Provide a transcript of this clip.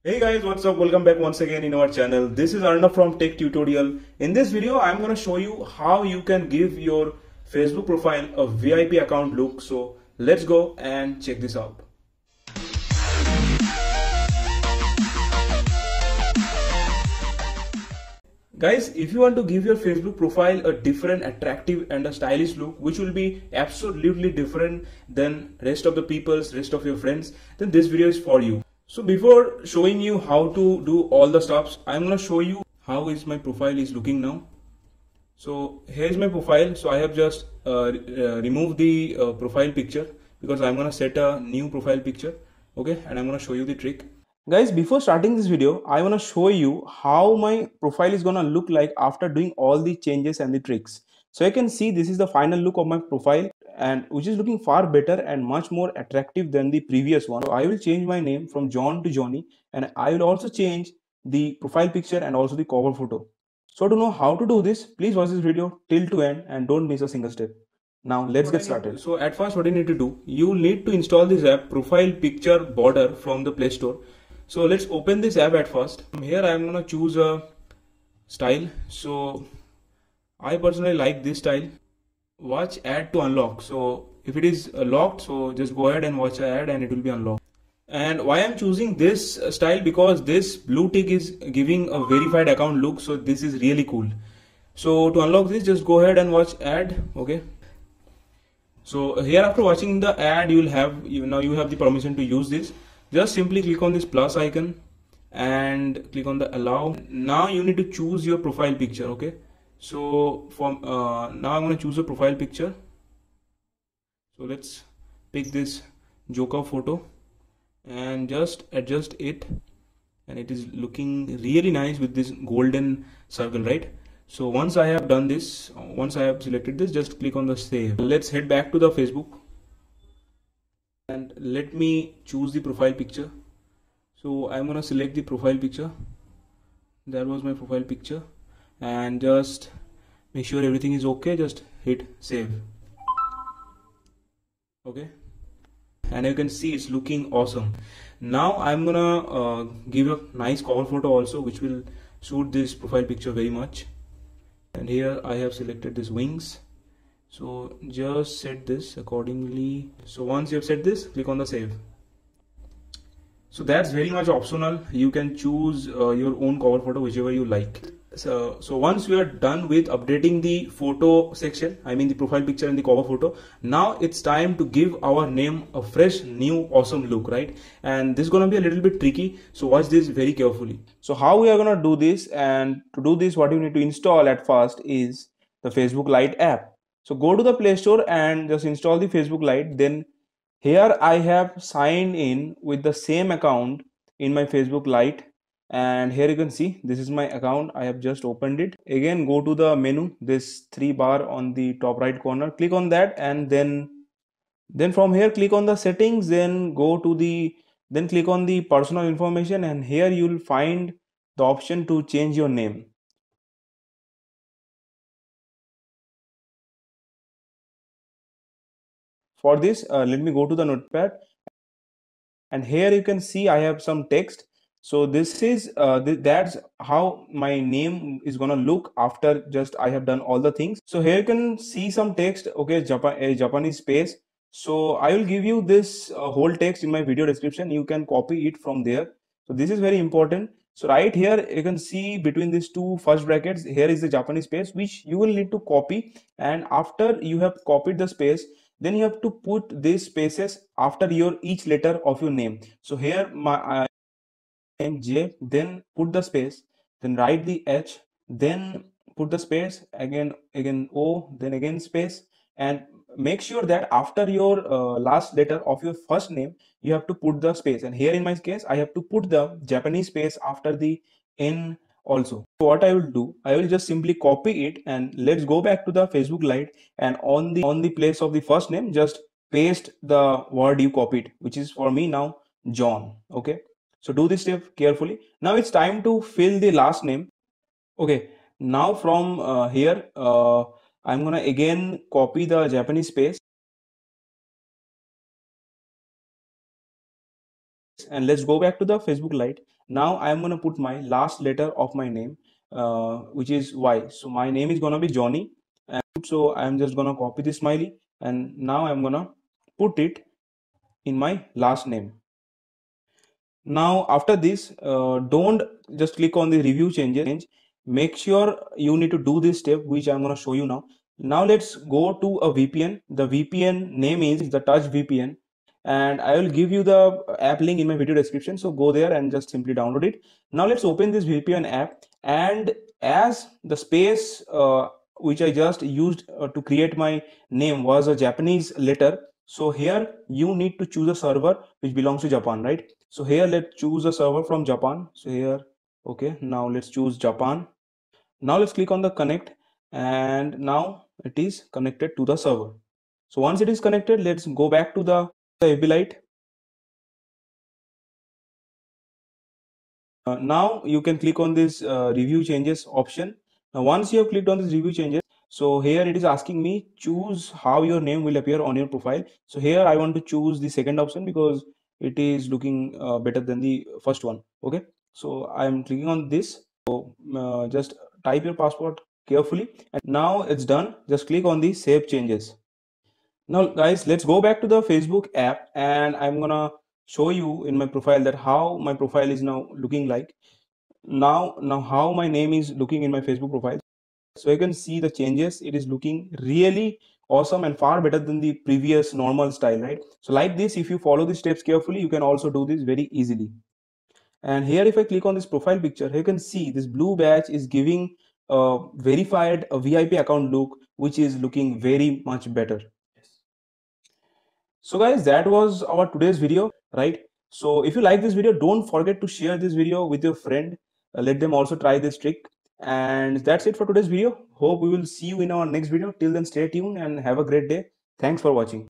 Hey guys, what's up? Welcome back once again in our channel. This is Arnav from Tech Tutorial. In this video, I'm going to show you how you can give your Facebook profile a VIP account look. So let's go and check this out. Guys, if you want to give your Facebook profile a different, attractive and a stylish look, which will be absolutely different than rest of the rest of your friends, then this video is for you. So before showing you how to do all the stuffs, I'm going to show you how is my profile is looking now. So here is my profile. So I have just removed the profile picture because I'm going to set a new profile picture. Okay, and I'm going to show you the trick. Guys, before starting this video, I want to show you how my profile is going to look like after doing all the changes and the tricks. So you can see this is the final look of my profile, and which is looking far better and much more attractive than the previous one. So I will change my name from John to Johnny, and I will also change the profile picture and also the cover photo. So to know how to do this, please watch this video till to end and don't miss a single step. Now let's get started. So at first what you need to do, you need to install this app Profile Picture Border from the Play Store. So let's open this app at first. From here I'm gonna choose a style. So I personally like this style. Watch ad to unlock. So if it is locked, so just go ahead and watch the ad and it will be unlocked. And why I'm choosing this style, because this blue tick is giving a verified account look. So this is really cool. So to unlock this, just go ahead and watch ad. Okay. So here after watching the ad, you have the permission to use this. Just simply click on this plus icon and click on the allow. Now you need to choose your profile picture. Okay. So from now I'm going to choose a profile picture. So let's pick this Joker photo and just adjust it, and it is looking really nice with this golden circle, right? So once I have done this, once I have selected this, just click on the save. Let's head back to the Facebook and let me choose the profile picture. So I'm gonna select the profile picture. That was my profile picture, and just make sure everything is okay. Just hit save. Okay, and you can see it's looking awesome. Now I'm gonna give a nice cover photo also, which will suit this profile picture very much. And here I have selected this wings. So just set this accordingly. So once you have set this, click on the save. So that's very much optional. You can choose your own cover photo, whichever you like. So once we are done with updating the photo section, I mean the profile picture and the cover photo, now it's time to give our name a fresh, new, awesome look, right? And this is gonna be a little bit tricky, so watch this very carefully. So how we are gonna do this, and to do this, what you need to install at first is the Facebook Lite app. So go to the Play Store and just install the Facebook Lite. Then here I have signed in with the same account in my Facebook Lite, and here you can see this is my account. I have just opened it. Again, go to the menu, this 3 bar on the top right corner, click on that, and then from here click on the settings, then click on the personal information, and here you will find the option to change your name. For this, let me go to the notepad, and here you can see I have some text. So this is that's how my name is gonna look after just I have done all the things. So here you can see some text. Okay, Japanese space. So I will give you this whole text in my video description. You can copy it from there. So this is very important. So right here you can see between these two first brackets, here is the Japanese space, which you will need to copy. And after you have copied the space, then you have to put these spaces after your each letter of your name. So here my name J, then put the space, then write the H, then put the space, again O, then again space, and make sure that after your last letter of your first name you have to put the space. And here in my case I have to put the Japanese space after the N also. So what I will do, I will just simply copy it, and let's go back to the Facebook Lite, and on the place of the first name just paste the word you copied, which is for me now John. Okay, so do this step carefully. Now it's time to fill the last name. Okay, now from here I'm gonna again copy the Japanese space, and let's go back to the Facebook Lite, Now I am going to put my last letter of my name, which is Y. So my name is going to be Johnny. And so I'm just going to copy this smiley, and now I'm going to put it in my last name. Now after this, don't just click on the review changes. Make sure you need to do this step, which I'm going to show you now. Now let's go to a VPN. The VPN name is the Touch VPN, and I will give you the app link in my video description. So go there and just simply download it. Now let's open this VPN app, and as the space which I just used to create my name was a Japanese letter, so here you need to choose a server which belongs to Japan, right? So here let's choose a server from Japan. So here, okay, now let's choose Japan. Now let's click on the connect, and now it is connected to the server. So once it is connected, let's go back to the FB Lite. Now you can click on this review changes option. Now once you have clicked on this review changes, so here it is asking me choose how your name will appear on your profile. So here I want to choose the second option because it is looking better than the first one. Okay, so I am clicking on this. So just type your password carefully, and now it's done. Just click on the save changes. Now guys, let's go back to the Facebook app, and I'm gonna show you in my profile that how my profile is now looking like. Now how my name is looking in my Facebook profile. So you can see the changes. It is looking really awesome and far better than the previous normal style, right? So like this, if you follow the steps carefully, you can also do this very easily. And here if I click on this profile picture, you can see this blue badge is giving a verified a VIP account look, which is looking very much better. So guys, that was our today's video, right? So if you like this video, don't forget to share this video with your friend. Let them also try this trick. And that's it for today's video. Hope we will see you in our next video. Till then, stay tuned and have a great day. Thanks for watching.